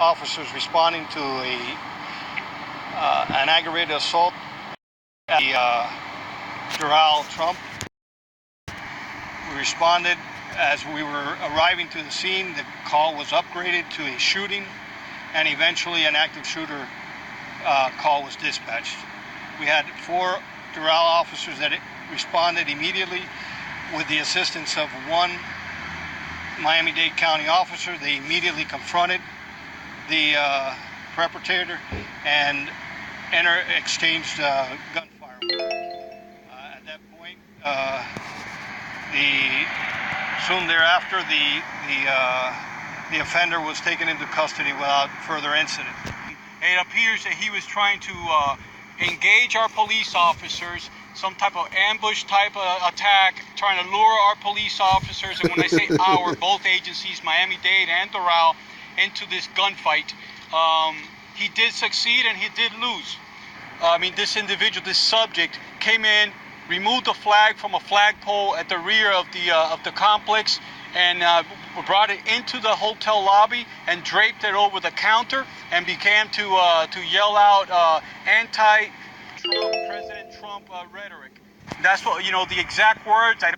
officers responding to an aggravated assault at Doral Trump. We responded. As we were arriving to the scene, the call was upgraded to a shooting, and eventually an active shooter call was dispatched. We had 4 Doral officers that responded immediately with the assistance of 1 Miami-Dade County officer. They immediately confronted the perpetrator and exchanged gunfire. At that point, soon thereafter, the offender was taken into custody without further incident. It appears that he was trying to engage our police officers, some type of ambush type of attack, trying to lure our police officers, and when I say our, both agencies, Miami-Dade and Doral, into this gunfight. He did succeed and he did lose. This individual, this subject, came in, removed the flag from a flagpole at the rear of the complex, and brought it into the hotel lobby and draped it over the counter and began to yell out anti-Trump, President Trump rhetoric. That's what, the exact words. I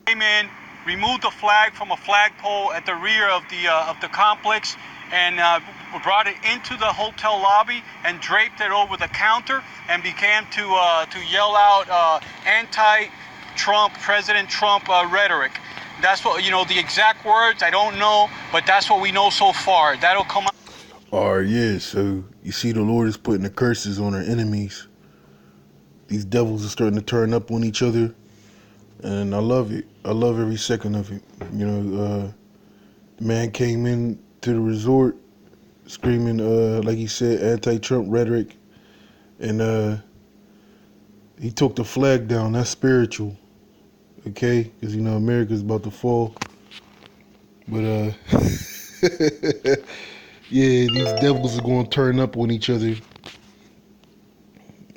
came in, removed the flag from a flagpole at the rear of the complex, and brought it into the hotel lobby and draped it over the counter and began to yell out anti-Trump, President Trump rhetoric. That's what, the exact words, I don't know, but that's what we know so far. That'll come out. All right, yeah, so you see the Lord is putting the curses on our enemies. These devils are starting to turn up on each other, and I love it. I love every second of it. The man came in to the resort screaming, like he said, anti-Trump rhetoric, and he took the flag down. That's spiritual, okay? Because, America's about to fall. But, yeah, these devils are going to turn up on each other.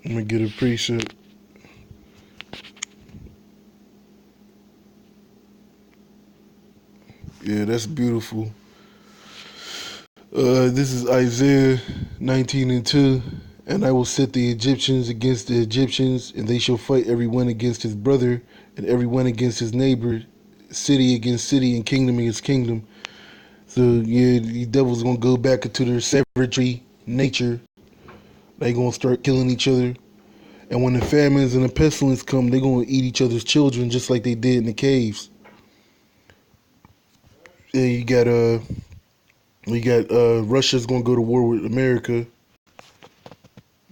I'm going to get a preset. Yeah, that's beautiful. This is Isaiah 19:2. And I will set the Egyptians against the Egyptians, and they shall fight every one against his brother, and every one against his neighbor, city against city, and kingdom against kingdom. So, yeah, these devils going to go back into their savagery nature. They going to start killing each other. And when the famines and the pestilence come, they're going to eat each other's children just like they did in the caves. Yeah, you got Russia's going to go to war with America.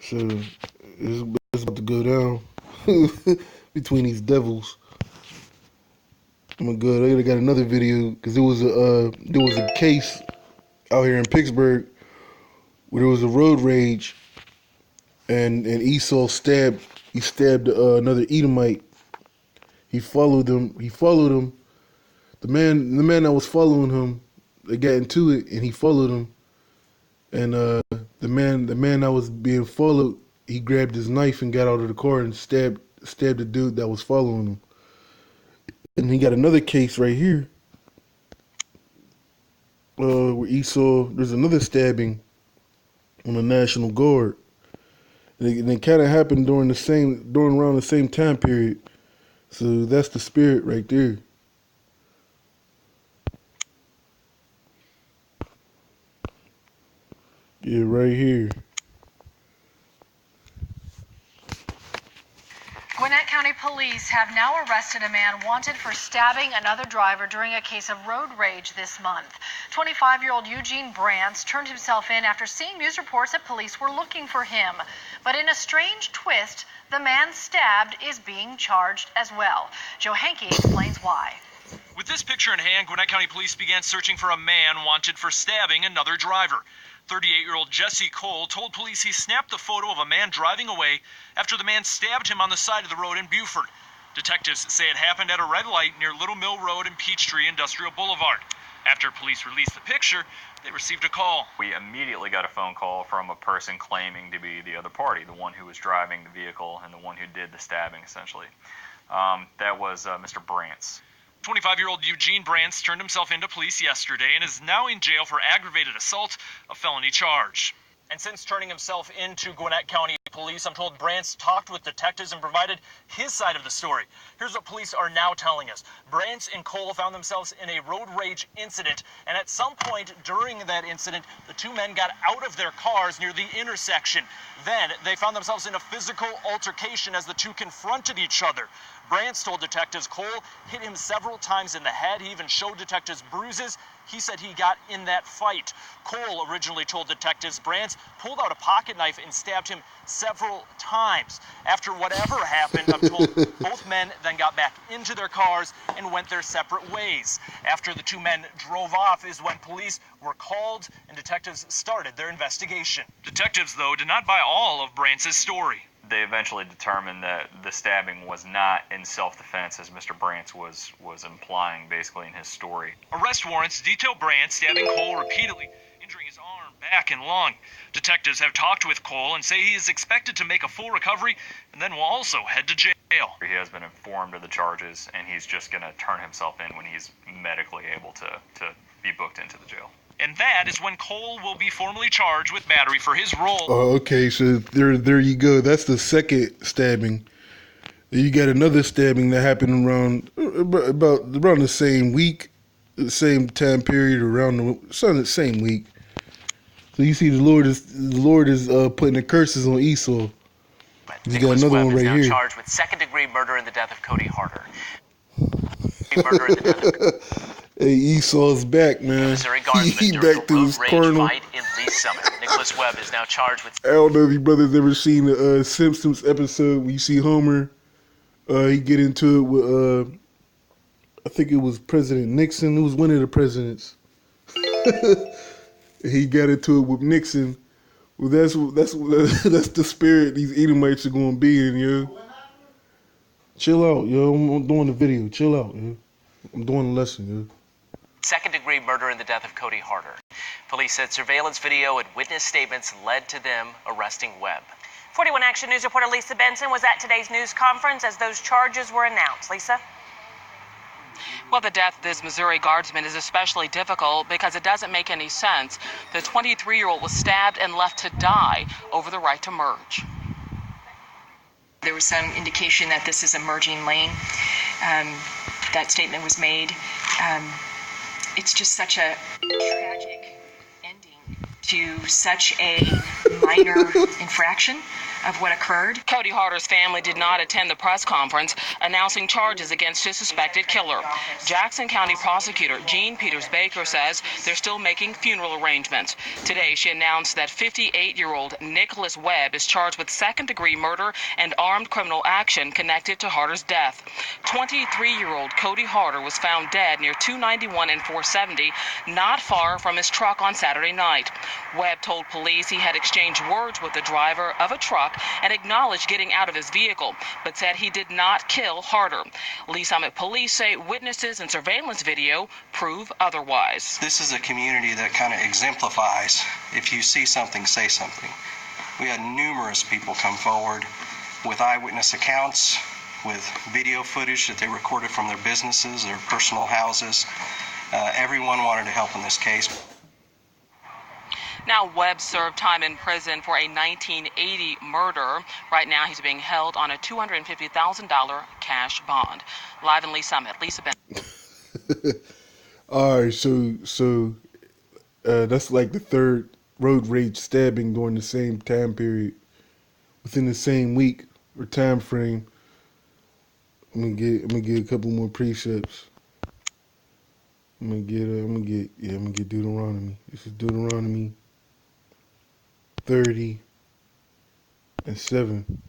So it's about to go down between these devils. Oh my God, I got another video because there was a case out here in Pittsburgh where there was a road rage, and Esau stabbed another Edomite. He followed him. The man that was following him, they got into it, and he followed him. And the man that was being followed, he grabbed his knife and got out of the car and stabbed the dude that was following him. And he got another case right here, where Esau, there's another stabbing on the National Guard. And it kind of happened during around the same time period. So that's the spirit right there. Yeah, right here. Gwinnett County Police have now arrested a man wanted for stabbing another driver during a case of road rage this month. 25-year-old Eugene Brantz turned himself in after seeing news reports that police were looking for him. But in a strange twist, the man stabbed is being charged as well. Joe Hankey explains why. With this picture in hand, Gwinnett County Police began searching for a man wanted for stabbing another driver. 38-year-old Jesse Cole told police he snapped the photo of a man driving away after the man stabbed him on the side of the road in Buford. Detectives say it happened at a red light near Little Mill Road and Peachtree Industrial Boulevard. After police released the picture, they received a call. We immediately got a phone call from a person claiming to be the other party, the one who was driving the vehicle and the one who did the stabbing, essentially. That was Mr. Brantz. 25-year-old Eugene Brantz turned himself into police yesterday and is now in jail for aggravated assault, a felony charge. And since turning himself into Gwinnett County Police, I'm told Brantz talked with detectives and provided his side of the story. Here's what police are now telling us. Brantz and Cole found themselves in a road rage incident, and at some point during that incident, the two men got out of their cars near the intersection. Then they found themselves in a physical altercation as the two confronted each other. Brantz told detectives Cole hit him several times in the head. He even showed detectives bruises. He said he got in that fight. Cole originally told detectives Brantz pulled out a pocket knife and stabbed him several times. After whatever happened, I'm told both men then got back into their cars and went their separate ways. After the two men drove off is when police were called and detectives started their investigation. Detectives, though, did not buy all of Brantz's story. They eventually determined that the stabbing was not in self-defense, as Mr. Brantz was implying basically in his story. Arrest warrants detail Brantz stabbing Cole repeatedly, injuring his arm, back, and lung. Detectives have talked with Cole and say he is expected to make a full recovery and then will also head to jail. He has been informed of the charges, and he's just going to turn himself in when he's medically able to be booked into the jail. And that is when Cole will be formally charged with battery for his role. Okay, so there you go. That's the second stabbing. You got another stabbing that happened around the same week, the same time period, around the same week. So you see, the Lord is putting the curses on Esau. You got another one right here. Charged with second-degree murder in the death of Cody Harder. Murder in the death of Hey, Esau's back, man. Missouri Guardsman He during back a to road his rage carnal. fight in Lee Summit. Nicholas Webb is now charged with. I don't know if you brothers ever seen the Simpsons episode where you see Homer. He get into it with I think it was President Nixon. It was one of the presidents. He got into it with Nixon. Well, that's the spirit these Edomites are gonna be in, yo. Chill out, yo. I'm doing the video. Chill out, yo. I'm doing the lesson, yo. Second-degree murder in the death of Cody Harder. Police said surveillance video and witness statements led to them arresting Webb. 41 Action News reporter Lisa Benson was at today's news conference as those charges were announced. Lisa? Well, the death of this Missouri Guardsman is especially difficult because it doesn't make any sense. The 23-year-old was stabbed and left to die over the right to merge. There was some indication that this is a merging lane. That statement was made. It's just such a tragic ending to such a minor infraction of what occurred. Cody Harder's family did not attend the press conference announcing charges against his suspected killer. Jackson County prosecutor Jean Peters Baker says they're still making funeral arrangements. Today, she announced that 58-year-old Nicholas Webb is charged with second-degree murder and armed criminal action connected to Harder's death. 23-year-old Cody Harder was found dead near 291 and 470, not far from his truck on Saturday night. Webb told police he had exchanged words with the driver of a truck and acknowledged getting out of his vehicle, but said he did not kill Harder. Lee Summit police say witnesses and surveillance video prove otherwise. This is a community that kind of exemplifies, if you see something, say something. We had numerous people come forward with eyewitness accounts, with video footage that they recorded from their businesses, their personal houses. Everyone wanted to help in this case. Now, Webb served time in prison for a 1980 murder. Right now, he's being held on a $250,000 cash bond. Live in Lee Summit, Lisa Ben. All right, so that's like the third road rage stabbing during the same time period, within the same week or time frame. I'm gonna get a couple more precepts. I'm gonna get Deuteronomy. This is Deuteronomy 30 and 7.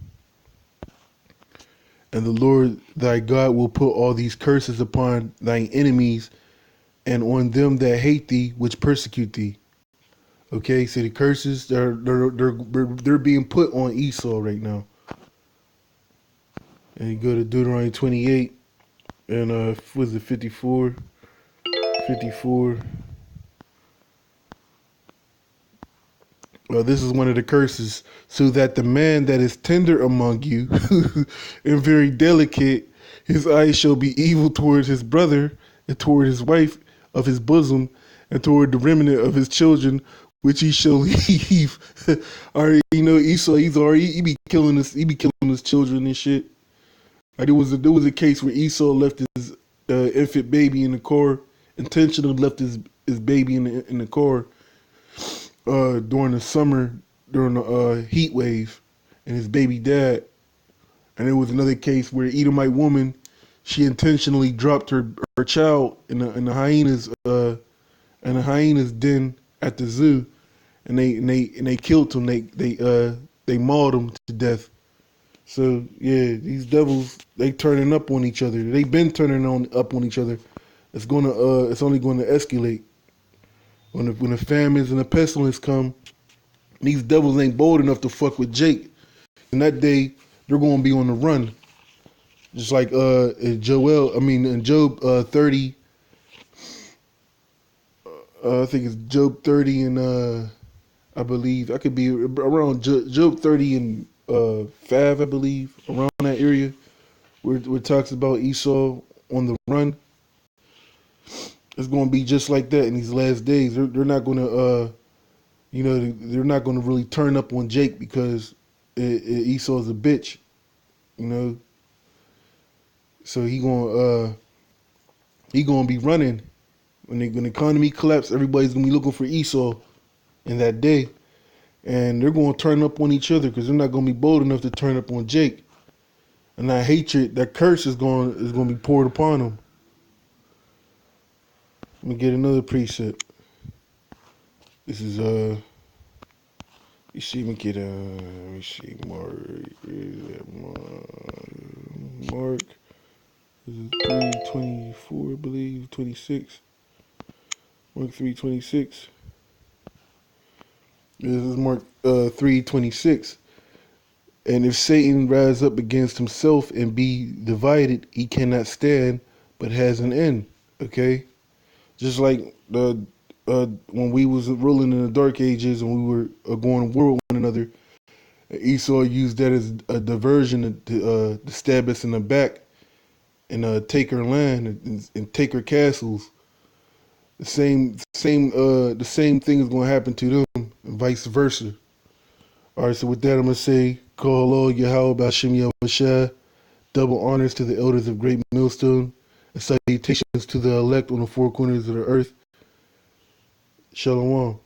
And the Lord thy God will put all these curses upon thine enemies and on them that hate thee, which persecute thee. Okay, so the curses they're being put on Esau right now. And you go to Deuteronomy 28 and was it 54? 54. Well, this is one of the curses. So that the man that is tender among you and very delicate, His eyes shall be evil towards his brother, and toward his wife of his bosom, and toward the remnant of his children, which he shall leave. Alright, you know, Esau, he be killing his children and shit. There was a case where Esau left his infant baby in the car, intentionally left his baby in the car during the summer, during the heat wave, and his baby died. And there was another case where an Edomite woman, she intentionally dropped her child in the hyena's den at the zoo, and they killed him. They mauled him to death. So yeah, these devils, they turning up on each other. They've been turning up on each other. It's only going to escalate when the famines and the pestilence come. These devils ain't bold enough to fuck with Jake. And that day, they're going to be on the run. Just like in Job 30. I think it's Job 30 and I believe I could be around Job 30 and 5, I believe, around that area where it talks about Esau on the run. It's going to be just like that in these last days. They're not going to, they're not going to really turn up on Jake because Esau's a bitch, you know. So he going to be running when the economy collapses. Everybody's going to be looking for Esau in that day. And they're going to turn up on each other because they're not going to be bold enough to turn up on Jake. And that hatred, that curse is going to be poured upon them. Let me get another precept. This is Mark. This is 3:24, I believe, 26. Mark 3:26. This is Mark 3:26. And if Satan rise up against himself and be divided, he cannot stand, but has an end. Okay, just like when we was ruling in the Dark Ages and we were going to war with one another, Esau used that as a diversion to stab us in the back and take our land and take our castles. The same thing is going to happen to them, and vice versa. All right, so with that, I'm going to say, Call Allah Yahweh B'Hashem Yahushua, double honors to the elders of Great Millstone, and salutations to the elect on the four corners of the earth. Shalom.